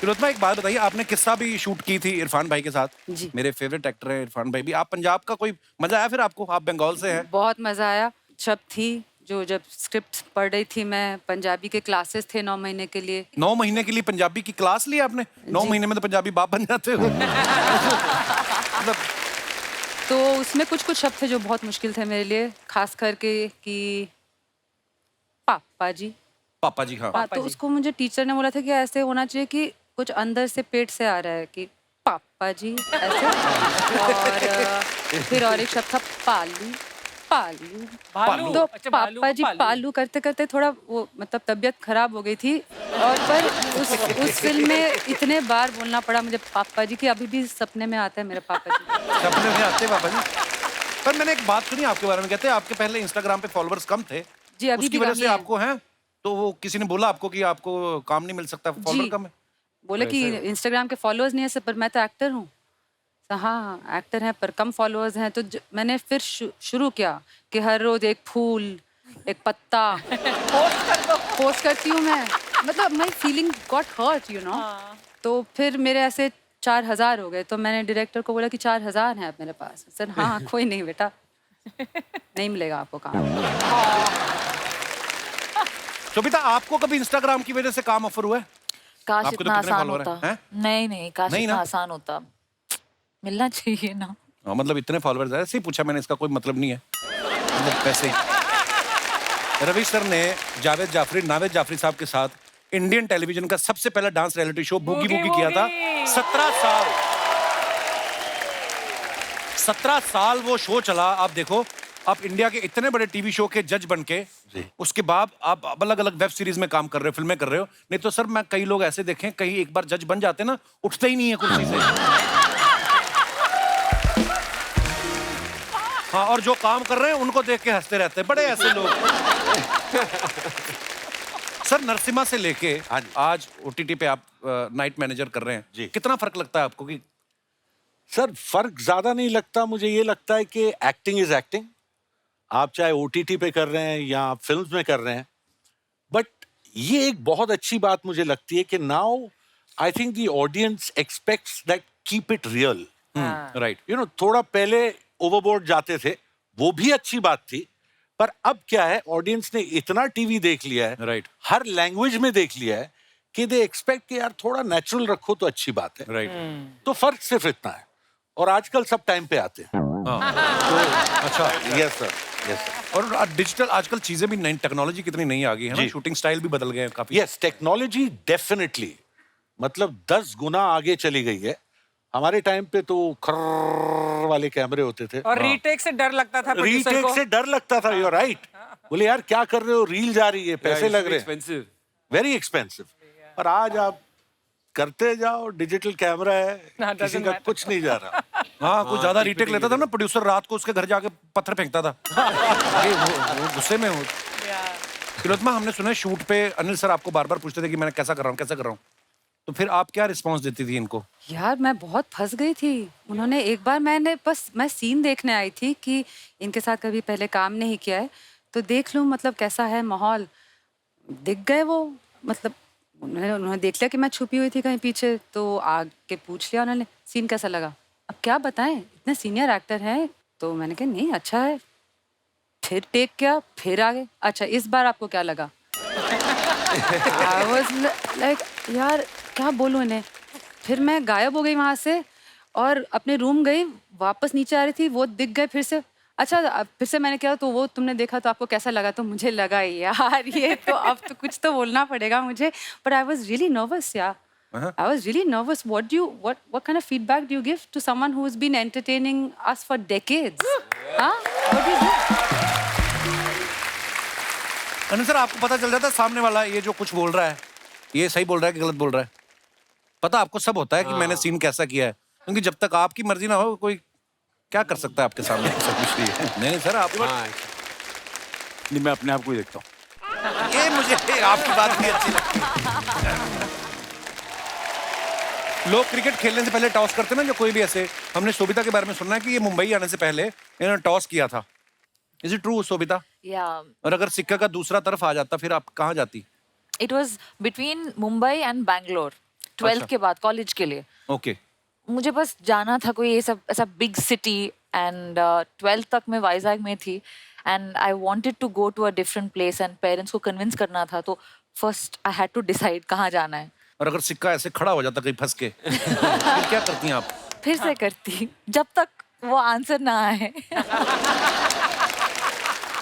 तिलोत्तमा एक बात बताइए, आपने किस्सा भी शूट की थी इरफान भाई के साथ। जी। मेरे फेवरेट एक्टर हैं इरफान भाई भी। आप पंजाब का, कोई मजा आया फिर आपको? आप बंगाल से हैं। बहुत मजा आया। जब स्क्रिप्ट पढ़ रही थी मैं, पंजाबी के क्लासेस थे 9 महीने के लिए। 9 महीने के लिए पंजाबी की क्लास ली आपने? 9 जी। महीने में तो पंजाबी बाप बन जाते हो। मतलब तो उसमें कुछ शब्द थे जो बहुत मुश्किल थे मेरे लिए, खास करके कि पापा जी। पापा जी, हाँ। हाँ, तो उसको मुझे टीचर ने बोला था कि ऐसे होना चाहिए कि कुछ अंदर से पेट से आ रहा है कि पापा जी ऐसे। और फिर और एक शब्द था पालू। पालू भालू, तो अच्छा भालू पापा को जी भालू। पालू करते करते थोड़ा वो मतलब तबीयत खराब हो गई थी। और पर उस फिल्म में इतने बार बोलना पड़ा मुझे पापा जी कि अभी भी सपने में आता है मेरे पापा जी। सपने में आते पापा जी। पर मैंने एक बात सुनी आपके बारे में, कहते हैं आपके पहले इंस्टाग्राम पे फॉलोअर्स कम थे, जी, अभी उसकी भी वजह कम से ही है। आपको हैं, तो वो किसी ने बोला आपको कि आपको काम नहीं मिल सकता, फॉलोअर जी, कम है? बोले कि वैसे- इंस्टाग्राम के फॉलोअर्स नहीं है पर मैं तो एक्टर हूँ। तो हाँ, एक्टर हैं पर कम फॉलोअर्स हैं। तो मैंने फिर शुरू किया कि हर रोज एक फूल, एक पत्ता पोस्ट करती हूँ मैं। मतलब my feeling got hurt you know. तो फिर मेरे ऐसे 4000 हो गए। तो मैंने डायरेक्टर को बोला कि 4000 हैं अब मेरे पास। सर हाँ कोई नहीं बेटा, नहीं मिलेगा आपको काम। शोभिता, आपको कभी इंस्टाग्राम की वजह से काम ऑफर हुआ है? काश आपके तो इतना कितने आसान follower होता। हैं? नहीं नहीं, काश नहीं इतना ना? आसान होता। मिलना चाहिए ना। हाँ, मतलब इतने फॉलोअर्स हैं, ऐसे ही पूछा मैंने, इसका कोई मतलब नहीं है, मतलब पैसे ही। रवि सर ने नावेद जाफरी साहब के साथ इंडियन टेलीविजन का सबसे पहला dance reality show boogie boogie woogie किया था। वूगी। 17 साल वो शो चला। आप देखो, आप इंडिया के इतने बड़े टीवी शो के जज बन के, उसके बाद आप अलग अलग वेब सीरीज में काम कर रहे हो, फिल्में कर रहे हो। नहीं तो सर, मैं कई लोग ऐसे देखे, कहीं एक बार जज बन जाते ना, उठते ही नहीं है कुर्सी से। हाँ, और जो काम कर रहे हैं उनको देख के हंसते रहते हैं, बड़े ऐसे लोग। सर, नरसिम्हा से लेके आज ओटीटी पे आप नाइट मैनेजर कर रहे हैं जी। कितना फर्क लगता है आपको? कि सर फर्क ज्यादा नहीं लगता, मुझे ये लगता है कि एक्टिंग इज एक्टिंग। आप चाहे ओटीटी पे कर रहे हैं या फिल्म्स में कर रहे हैं, बट ये एक बहुत अच्छी बात मुझे लगती है कि now I think the audience aspects that keep it real. Right. You know, थोड़ा पहले ओवरबोर्ड जाते थे, वो भी अच्छी बात थी, पर अब क्या है, ऑडियंस ने इतना टीवी देख लिया है, राइट। हर लैंग्वेज में देख लिया है कि दे एक्सपेक्ट कि यार थोड़ा नेचुरल रखो तो अच्छी बात है। राइट। तो फर्क सिर्फ इतना है, और आजकल सब टाइम पे आते हैं। अच्छा। Yes sir, yes sir. और डिजिटल आजकल चीजें भी नई, टेक्नोलॉजी कितनी नई आ गई है ना, जी। शूटिंग स्टाइल भी बदल गए हैं काफी। यस, टेक्नोलॉजी डेफिनेटली मतलब 10 गुना आगे चली गई है। हमारे टाइम पे तो खर्र वाले कैमरे होते थे, और रीटेक से डर लगता था प्रोड्यूसर रीटेक को। से डर लगता था। You right. बोले यार क्या कर रहे हो, रील जा रही है, पैसे लग रहे हैं, वेरी एक्सपेंसिव। पर आज आप करते जाओ, डिजिटल कैमरा है, हाँ, किसी doesn't का matter. कुछ नहीं जा रहा। हाँ, कुछ ज्यादा रीटेक लेता था ना प्रोड्यूसर, रात को उसके घर जाके पत्थर फेंकता था। अरे वो गुस्से में हो। तिलोत्तमा, हमने सुना है शूट पे अनिल सर आपको बार बार पूछते थे कि मैं कैसा कर रहा हूँ, कैसा कर रहा हूँ, तो फिर आप क्या रिस्पॉन्स देती थी इनको? यार मैं बहुत फंस गई थी। उन्होंने एक बार, मैं सीन देखने आई थी कि इनके साथ कभी पहले काम नहीं किया है, तो देख लूं मतलब कैसा है माहौल। दिख गए वो, मतलब उन्होंने देख लिया कि मैं छुपी हुई थी कहीं पीछे, तो आके पूछ लिया उन्होंने सीन कैसा लगा। अब क्या बताएं, इतने सीनियर एक्टर हैं। तो मैंने कहा नहीं अच्छा है। फिर टेक किया, फिर आगे, अच्छा इस बार आपको क्या लगा? I was like, यार क्या बोलूं इन्हें। फिर मैं गायब हो गई वहां से और अपने रूम गई, वापस नीचे आ रही थी, वो दिख गए फिर से। अच्छा फिर से मैंने किया तो वो तुमने देखा तो आपको कैसा लगा? तो मुझे लगा यार ये तो अब तो कुछ तो बोलना पड़ेगा मुझे। But I was really nervous यार। I was really nervous. What kind of feedback do you give to someone who's been entertaining us for decades? Huh? What do you do? Anil sir, आपको पता चल जाता है सामने वाला ये जो कुछ बोल रहा है, ये सही बोल रहा है कि गलत बोल रहा है? पता आपको सब होता है कि मैंने सीन कैसा किया है, क्योंकि जब तक आपकी मर्जी ना हो, कोई क्या कर सकता है आपके सामने? सब कुछ नहीं है। नहीं सर, आप नहीं, मैं अपने आप को ही देखता हूँ। ये मुझे आपकी बात नहीं अच्छी लगती। लोग क्रिकेट खेलने से पहले टॉस करते ना, जो कोई भी ऐसे, हमने शोभिता के बारे में सुनना है कि ये मुंबई आने से पहले इन्होंने टॉस किया था। Is it true Shobhita? और अगर सिक्का का दूसरा तरफ आ जाता फिर आप कहाँ जाती? It was between Mumbai and Bangalore. 12th के बाद कॉलेज के लिए। ओके मुझे बस जाना था कोई ये सब ऐसा बिग सिटी एंड 12th तक मैं वाइजैग में थी and I wanted to go to a different place and parents को कन्विंस करना था, तो first I had to decide कहाँ जाना है। और अगर सिक्का ऐसे खड़ा हो जाता कहीं फंस के फिर क्या करती हैं आप? फिर से करती जब तक वो आंसर ना आए।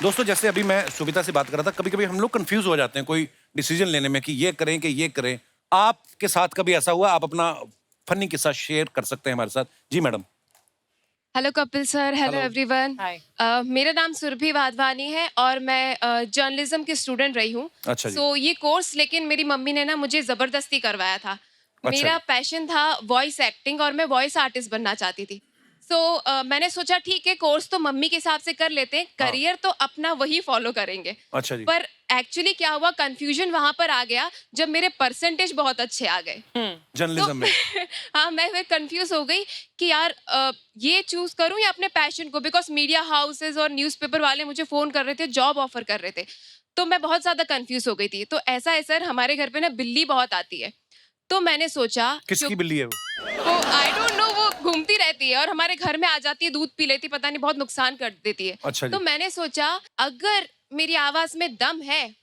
दोस्तों जैसे अभी मैं सुविता से बात कर रहा था, कभी कभी हम लोग कंफ्यूज हो जाते हैं कोई डिसीजन लेने में कि ये करें कि ये करें। आपके साथ कभी ऐसा हुआ? आप अपना फनी किस्सा शेयर कर सकते हैं हमारे साथ। जी madam. Hello Kapil sir, hello everyone. मेरा नाम सुरभि वाधवानी है और मैं जर्नलिज्म की स्टूडेंट रही हूँ। अच्छा जी। सो ये कोर्स लेकिन मेरी मम्मी ने ना मुझे जबरदस्ती करवाया था। मेरा पैशन था वॉइस एक्टिंग और मैं वॉइस आर्टिस्ट बनना चाहती थी। सो मैंने सोचा ठीक है, कोर्स तो मम्मी के हिसाब से कर लेते हैं, करियर तो अपना वही फॉलो करेंगे। अच्छा जी। पर एक्चुअली क्या हुआ, कंफ्यूजन वहां पर आ गया जब मेरे परसेंटेज बहुत अच्छे आ गए। जर्नलिज्म में। हाँ, मैं फिर कंफ्यूज हो गई कि यार ये चूज करूं या अपने पैशन को, बिकॉज मीडिया हाउसेज और न्यूज़पेपर वाले मुझे फोन कर रहे थे, जॉब ऑफर कर रहे थे, तो मैं बहुत ज्यादा कंफ्यूज हो गई थी। तो ऐसा है सर, हमारे घर पे ना बिल्ली बहुत आती है, तो मैंने सोचा किसकी बिल्ली है वो आई डोंट नो, वो घूमती रहती है और हमारे घर में आ जाती है, दूध पी लेती, पता नहीं बहुत नुकसान कर देती है। अच्छा जी। तो मैंने सोचा अगर मेरी आवाज में दम है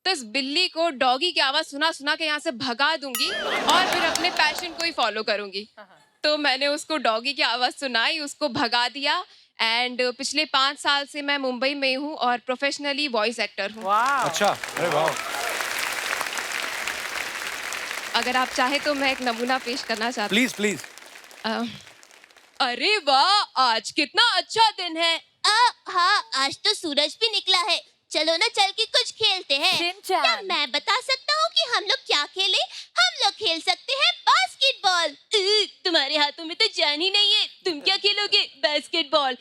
तो इस बिल्ली को डॉगी की आवाज सुना सुना के यहाँ से भगा दूंगी और फिर अपने पैशन को ही फॉलो करूंगी। तो मैंने उसको डॉगी की आवाज सुनाई, उसको भगा दिया एंड पिछले 5 साल से मैं मुंबई में हूँ और प्रोफेशनली वॉइस एक्टर हूँ। अच्छा, अरे वाह। अगर आप चाहे तो मैं एक नमूना पेश करना चाहती प्लीज प्लीज। हूँ। अरे वाह, आज कितना अच्छा दिन है। हाँ, आज तो सूरज भी निकला है। चलो ना, चल के कुछ खेलते हैं। शिनचैन। क्या मैं बता सकता हूँ कि हम लोग क्या खेले? हम लोग खेल सकते हैं बास्केटबॉल। तुम्हारे हाथों में तो जान ही नहीं है, तुम क्या खेलोगे? बास्केटबॉल।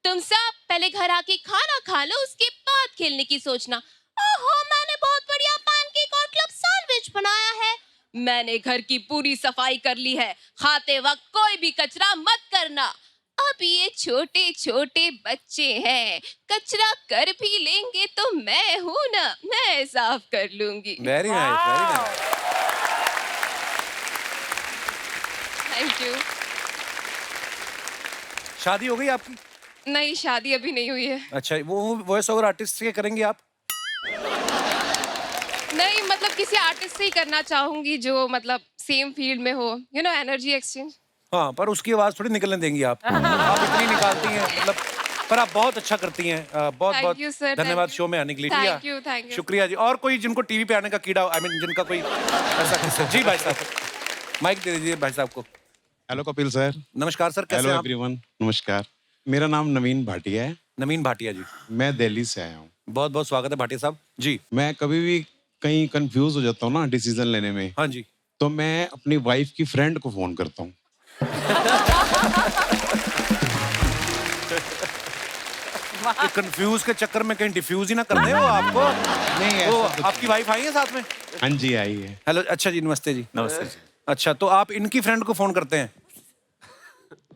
तुम सब पहले घर आके खाना खा लो, उसके बाद खेलने की सोचना। ओहो, मैंने बहुत बढ़िया पैनकेक और क्लब सैंडविच बनाया है। मैंने घर की पूरी सफाई कर ली है, खाते वक्त कोई भी कचरा मत करना। अब ये छोटे छोटे बच्चे हैं, कचरा कर भी लेंगे तो मैं हूँ ना, मैं साफ कर लूंगी। Very nice, very nice. Thank you. शादी हो गई आपकी? नहीं, शादी अभी नहीं हुई है। अच्छा, वो वॉइस ओवर आर्टिस्ट से करेंगे आप? नहीं, मतलब किसी आर्टिस्ट से ही करना चाहूंगी जो मतलब सेम फील्ड में हो, यू नो, एनर्जी एक्सचेंज। हाँ, पर उसकी आवाज थोड़ी निकलने देंगी आप। आप इतनी निकालती हैं, मतलब पर आप बहुत अच्छा करती हैं। बहुत Thank बहुत you, sir, धन्यवाद thank you. शो में आने के लिए। Thank you, thank you. शुक्रिया जी। और कोई जिनको टीवी पे आने का कीड़ा, आई मीन जिनका कोई ऐसा किस्सा? जी भाई साहब, माइक दे दीजिए भाई साहब को। Hello Kapil sir. नमस्कार सर, कैसे हेलो हैं आप? एवरीवन, नमस्कार। मेरा नाम नवीन भाटिया है, नवीन भाटिया जी, मैं दिल्ली से आया हूँ। बहुत बहुत स्वागत है भाटिया साहब जी। मैं कभी भी कहीं कंफ्यूज हो जाता हूँ ना डिसीजन लेने में, हाँ जी। तो मैं अपनी वाइफ की फ्रेंड को फोन करता हूँ। कंफ्यूज के चक्कर में कहीं डिफ्यूज ही ना कर दे वो आपको। नहीं, वो ऐसा कुछ आपकी वाइफ आई है साथ में? हाँ जी, आई है। हेलो, अच्छा जी, नमस्ते जी। नमस्ते जी। अच्छा, तो आप इनकी फ्रेंड को फोन करते हैं?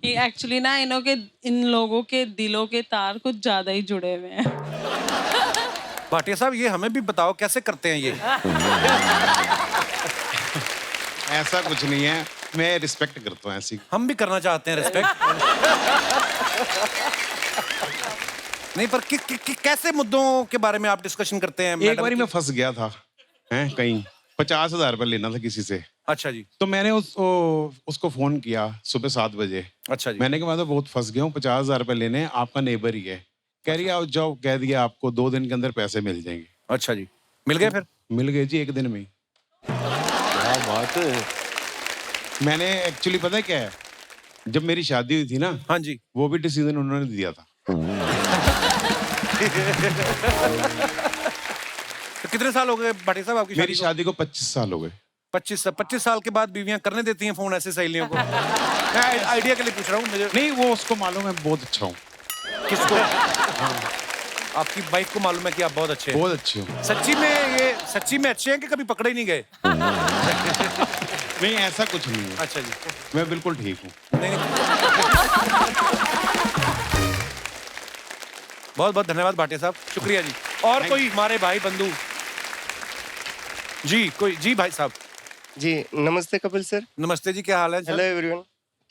ये एक्चुअली ना इन लोगों के दिलों के तार कुछ ज्यादा ही जुड़े हुए हैं। भाटिया साहब, ये हमें भी बताओ कैसे करते हैं ये? ऐसा कुछ नहीं है, मैं रिस्पेक्ट करता हूँ ऐसी। हम भी करना चाहते हैं रिस्पेक्ट। नहीं, पर कैसे मुद्दों के बारे में आप डिस्कशन करते हैं? एक मैडम बारी की? मैं फंस गया था हैं कहीं, 50,000 रुपये लेना था किसी से। अच्छा जी। तो मैंने उसको फोन किया सुबह 7 बजे। अच्छा जी। मैंने कहा मैं तो बहुत फंस गया हूँ, 50,000 रुपये लेने हैं, आपका नेबर ही है। कह रही आओ जाओ, कह दिया आपको 2 दिन के अंदर पैसे मिल जाएंगे। अच्छा जी, मिल गए फिर? मिल गए जी, 1 दिन में ही। क्या बात है। मैंने एक्चुअली पता है क्या है, जब मेरी शादी हुई थी ना, हाँ जी। वो भी डिसीजन उन्होंने दिया था। तो कितने साल हो गए भाटिया साहब आपकी मेरी शादी शादी को 25 साल हो गए। को? 25 साल के बाद बीवियां करने देती हैं फोन ऐसे सहेलियों को? मैं आइडिया के लिए पूछ रहा हूँ मुझे। नहीं, वो उसको मालूम है बहुत अच्छा हूँ। किसको? आपकी वाइफ को मालूम है कि आप बहुत अच्छे हैं? बहुत अच्छी हूँ। सच्ची में अच्छे हैं कि कभी पकड़े ही नहीं गए? नहीं, ऐसा कुछ नहीं है, अच्छा जी। मैं बिल्कुल ठीक हूँ। नहीं। बहुत बहुत धन्यवाद भाटिया साहब, शुक्रिया जी। और कोई हमारे भाई बंधु जी, कोई? जी भाई साहब, जी नमस्ते कपिल सर। नमस्ते जी, क्या हाल है हेलो सर? एवरीवन।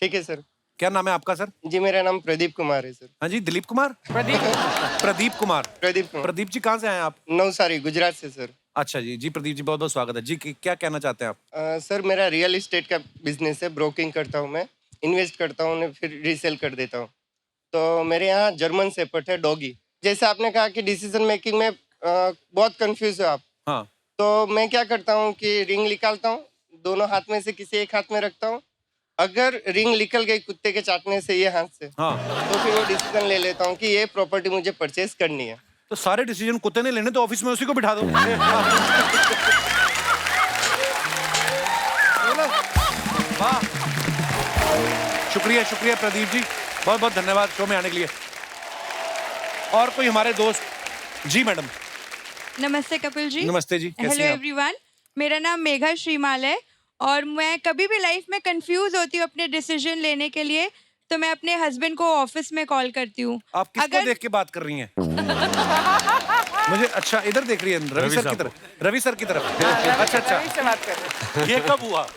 ठीक है सर। क्या नाम है आपका सर? जी मेरा नाम प्रदीप कुमार है सर। हाँ जी, दिलीप कुमार? प्रदीप कुमार। प्रदीप कुमार। प्रदीप जी कहाँ से आए हैं आप? नवसारी गुजरात से सर। अच्छा जी, जी प्रदीप जी बहुत बहुत स्वागत है जी। क्या कहना चाहते हैं आप? सर मेरा रियल एस्टेट का बिजनेस है, ब्रोकिंग करता हूँ मैं, इन्वेस्ट करता हूँ उन्हें फिर रीसेल कर देता हूँ। तो मेरे यहाँ जर्मन शेपर्ड है डॉगी। जैसे आपने कहा कि डिसीजन मेकिंग में बहुत कंफ्यूज हो आप, हाँ तो मैं क्या करता हूँ कि रिंग निकालता हूँ, दोनों हाथ में से किसी एक हाथ में रखता हूँ। अगर रिंग निकल गई कुत्ते के चाटने से ये हाथ से, हाँ, तो फिर वो डिसीजन ले लेता हूँ कि ये प्रॉपर्टी मुझे परचेज करनी है। तो सारे डिसीजन कुत्ते ने लेने, तो ऑफिस में उसी को बिठा दो। वाह, शुक्रिया शुक्रिया प्रदीप जी, बहुत बहुत धन्यवाद शो में आने के लिए। और कोई हमारे दोस्त? जी मैडम। नमस्ते कपिल जी। नमस्ते जी, कैसी हेलो हैं आप? एवरीवन, मेरा नाम मेघा श्रीमाल है और मैं कभी भी लाइफ में कंफ्यूज होती हूँ अपने डिसीजन लेने के लिए, तो मैं अपने हस्बैंड को ऑफिस में कॉल करती हूँ। आप किसको देख के बात कर रही हैं? मुझे अच्छा इधर देख रही है, रवि सर की तरफ। रवि सर की तरफ। अच्छा अच्छा, ये कब हुआ?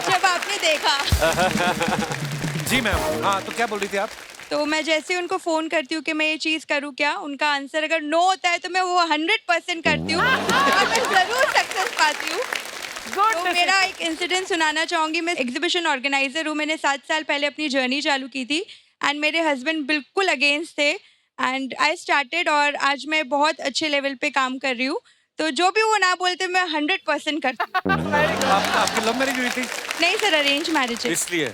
जब आपने देखा। जी मैम, हाँ तो क्या बोल रही थी आप? तो मैं जैसे ही उनको फोन करती हूँ कि मैं ये चीज करूँ क्या, उनका आंसर अगर नो होता है तो मैं वो 100% करती हूँ और मैं जरूर सक्सेस पाती हूँ। तो मेरा एक इंसिडेंट सुनाना चाहूंगी। मैं एग्जीबिशन ऑर्गेनाइजर हूँ, मैंने 7 साल पहले अपनी जर्नी चालू की थी एंड मेरे हस्बैंड बिल्कुल अगेंस्ट थे एंड आई स्टार्टेड और आज मैं बहुत अच्छे लेवल पे काम कर रही हूँ। तो जो भी वो ना बोलते मैं 100% करती हूँ। आपकी लव मैरिज हुई थी? नहीं सर, अरेंज मैरिज है। इसलिए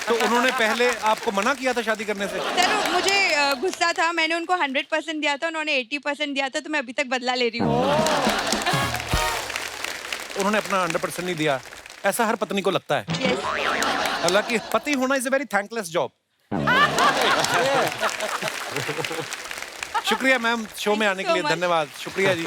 तो उन्होंने पहले आपको मना किया था शादी करने से? सर मुझे गुस्सा था, मैंने उनको 100% दिया था, उन्होंने 80% दिया था, तो मैं अभी तक बदला ले रही हूँ। उन्होंने अपना 100% नहीं दिया, ऐसा हर पत्नी को लगता है। हालांकि पति होना is a very thankless job. शुक्रिया मैम शो में आने के लिए, धन्यवाद, शुक्रिया जी।